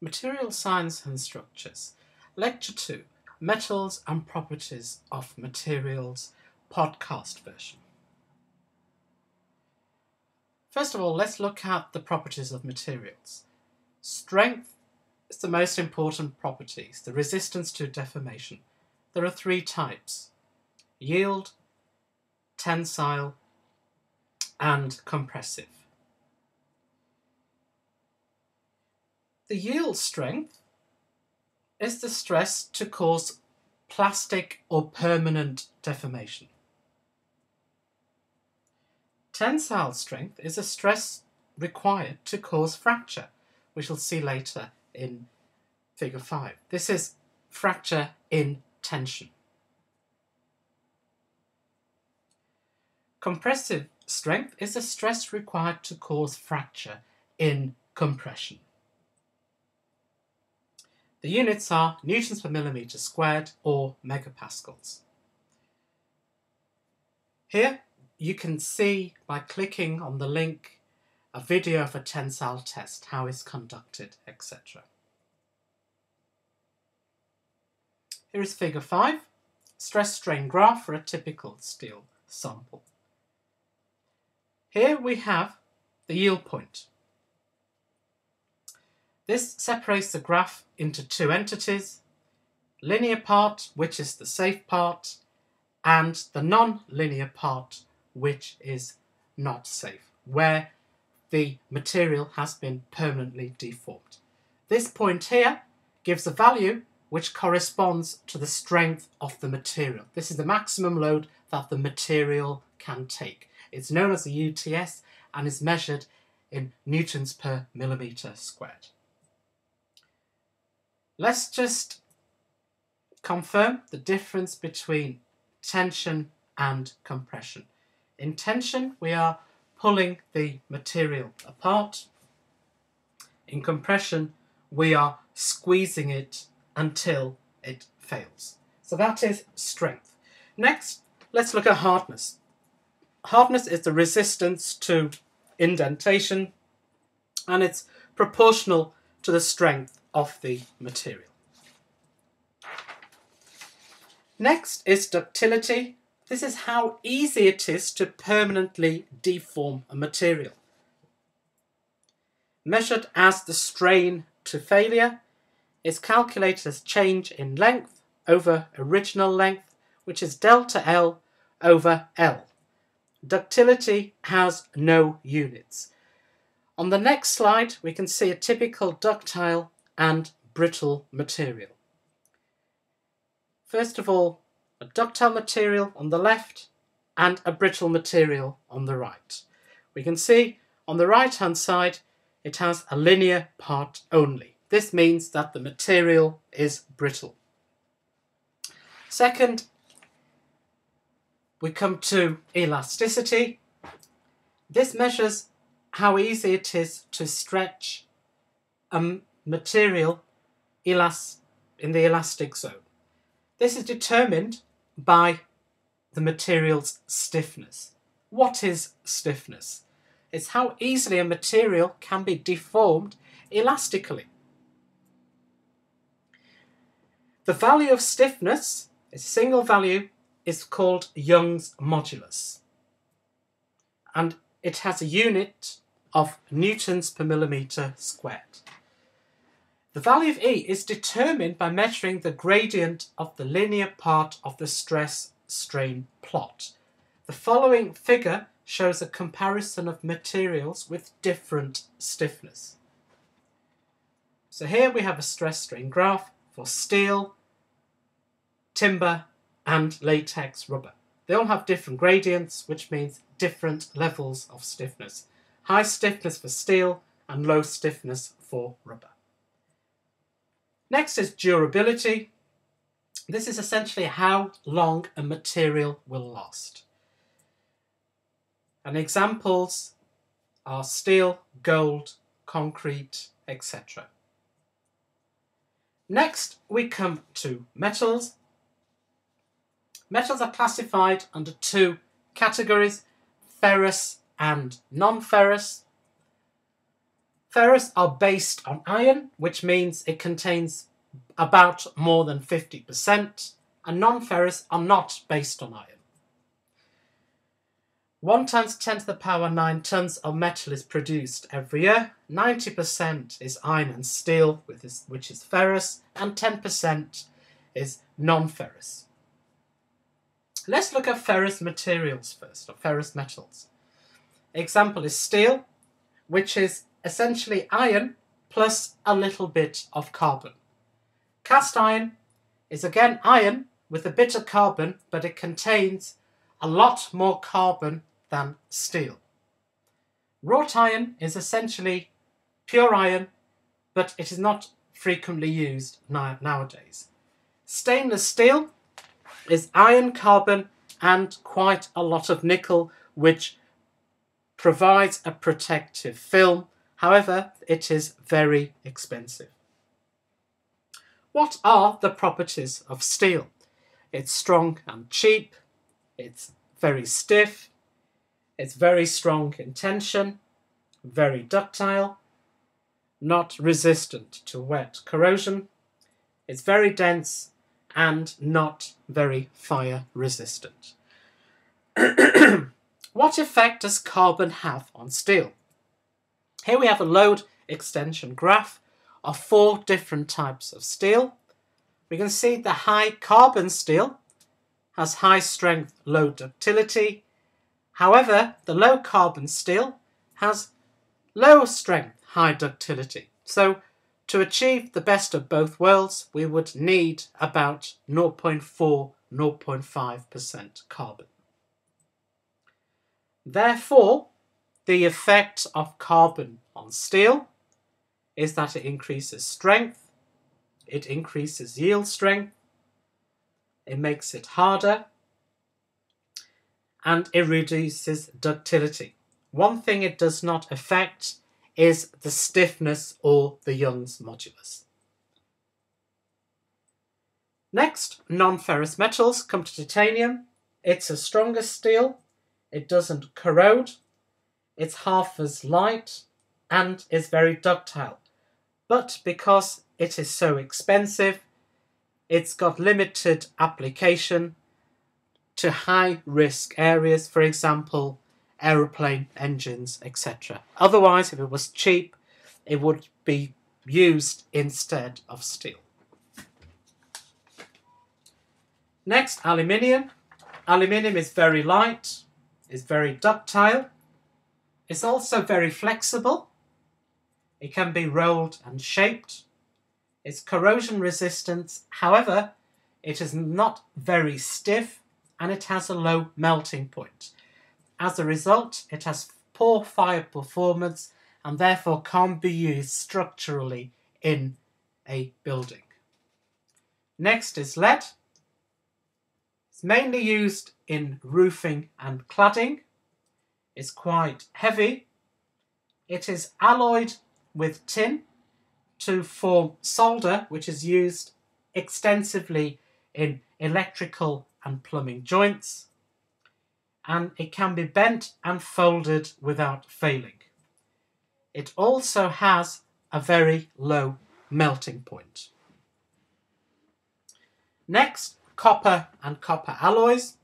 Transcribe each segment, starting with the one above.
Material Science and Structures. Lecture 2, Metals and Properties of Materials, podcast version. First of all, let's look at the properties of materials. Strength is the most important properties, the resistance to deformation. There are three types: yield, tensile, and compressive. The yield strength is the stress to cause plastic or permanent deformation. Tensile strength is a stress required to cause fracture, which we'll see later in figure 5. This is fracture in tension. Compressive strength is a stress required to cause fracture in compression. The units are newtons per millimetre squared or megapascals. Here you can see by clicking on the link a video of a tensile test, how it's conducted, etc. Here is figure 5, stress-strain graph for a typical steel sample. Here we have the yield point. This separates the graph into two entities: linear part, which is the safe part, and the non-linear part, which is not safe, where the material has been permanently deformed. This point here gives a value which corresponds to the strength of the material. This is the maximum load that the material can take. It's known as the UTS and is measured in newtons per millimetre squared. Let's just confirm the difference between tension and compression. In tension, we are pulling the material apart. In compression, we are squeezing it until it fails. So that is strength. Next, let's look at hardness. Hardness is the resistance to indentation, and it's proportional to the strength of the material. Next is ductility. This is how easy it is to permanently deform a material. Measured as the strain to failure, is calculated as change in length over original length, which is delta L over L. Ductility has no units. On the next slide, we can see a typical ductile and brittle material. First of all, a ductile material on the left and a brittle material on the right. We can see on the right hand side it has a linear part only. This means that the material is brittle. Second, we come to elasticity. This measures how easy it is to stretch a material in the elastic zone. This is determined by the material's stiffness. What is stiffness? It's how easily a material can be deformed elastically. The value of stiffness, a single value, is called Young's modulus, and it has a unit of newtons per millimetre squared. The value of E is determined by measuring the gradient of the linear part of the stress-strain plot. The following figure shows a comparison of materials with different stiffness. So here we have a stress-strain graph for steel, timber, and latex rubber. They all have different gradients, which means different levels of stiffness. High stiffness for steel and low stiffness for rubber. Next is durability. This is essentially how long a material will last. And examples are steel, gold, concrete, etc. Next, we come to metals. Metals are classified under two categories: ferrous and non-ferrous. Ferrous are based on iron, which means it contains about more than 50%, and non-ferrous are not based on iron. 1 times 10 to the power 9 tons of metal is produced every year. 90% is iron and steel, which is ferrous, and 10% is non-ferrous. Let's look at ferrous materials first, or ferrous metals. Example is steel, which is essentially iron plus a little bit of carbon. Cast iron is again iron with a bit of carbon, but it contains a lot more carbon than steel. Wrought iron is essentially pure iron, but it is not frequently used nowadays. Stainless steel is iron, carbon, and quite a lot of nickel, which provides a protective film. However, it is very expensive. What are the properties of steel? It's strong and cheap, it's very stiff, it's very strong in tension, very ductile, not resistant to wet corrosion, it's very dense and not very fire resistant. What effect does carbon have on steel? Here we have a load extension graph of 4 different types of steel. We can see the high carbon steel has high strength, low ductility. However, the low carbon steel has low strength, high ductility. So to achieve the best of both worlds, we would need about 0.4–0.5% carbon. Therefore, the effect of carbon on steel is that it increases strength, it increases yield strength, it makes it harder, and it reduces ductility. One thing it does not affect is the stiffness or the Young's modulus. Next, non-ferrous metals come to titanium. It's a stronger steel, it doesn't corrode, it's half as light, and is very ductile. But because it is so expensive, it's got limited application to high-risk areas, for example, aeroplane engines, etc. Otherwise, if it was cheap, it would be used instead of steel. Next, aluminium. Aluminium is very light, is very ductile. It's also very flexible. It can be rolled and shaped. It's corrosion resistant. However, it is not very stiff and it has a low melting point. As a result, it has poor fire performance and therefore can't be used structurally in a building. Next is lead. It's mainly used in roofing and cladding. It's quite heavy. It is alloyed with tin to form solder, which is used extensively in electrical and plumbing joints, and it can be bent and folded without failing. It also has a very low melting point. Next, copper and copper alloys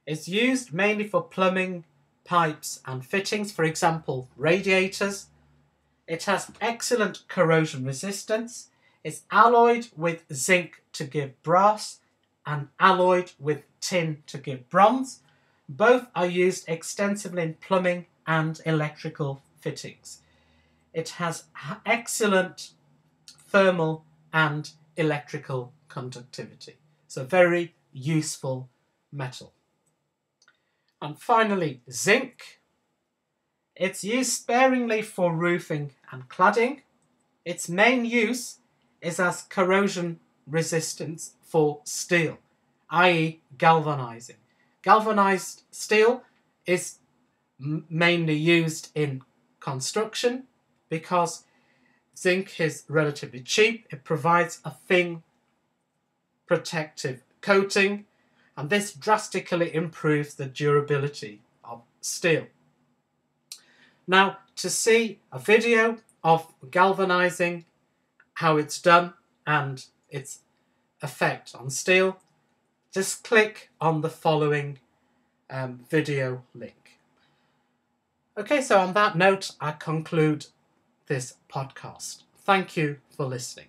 is used mainly for plumbing, pipes and fittings, for example, radiators. It has excellent corrosion resistance. It's alloyed with zinc to give brass and alloyed with tin to give bronze. Both are used extensively in plumbing and electrical fittings. It has excellent thermal and electrical conductivity. So very useful metal. And finally, zinc. It's used sparingly for roofing and cladding. Its main use is as corrosion resistance for steel, i.e. galvanizing. Galvanized steel is mainly used in construction because zinc is relatively cheap. It provides a thin protective coating, and this drastically improves the durability of steel. Now, to see a video of galvanizing, how it's done, and its effect on steel, just click on the following video link. Okay, so on that note, I conclude this podcast. Thank you for listening.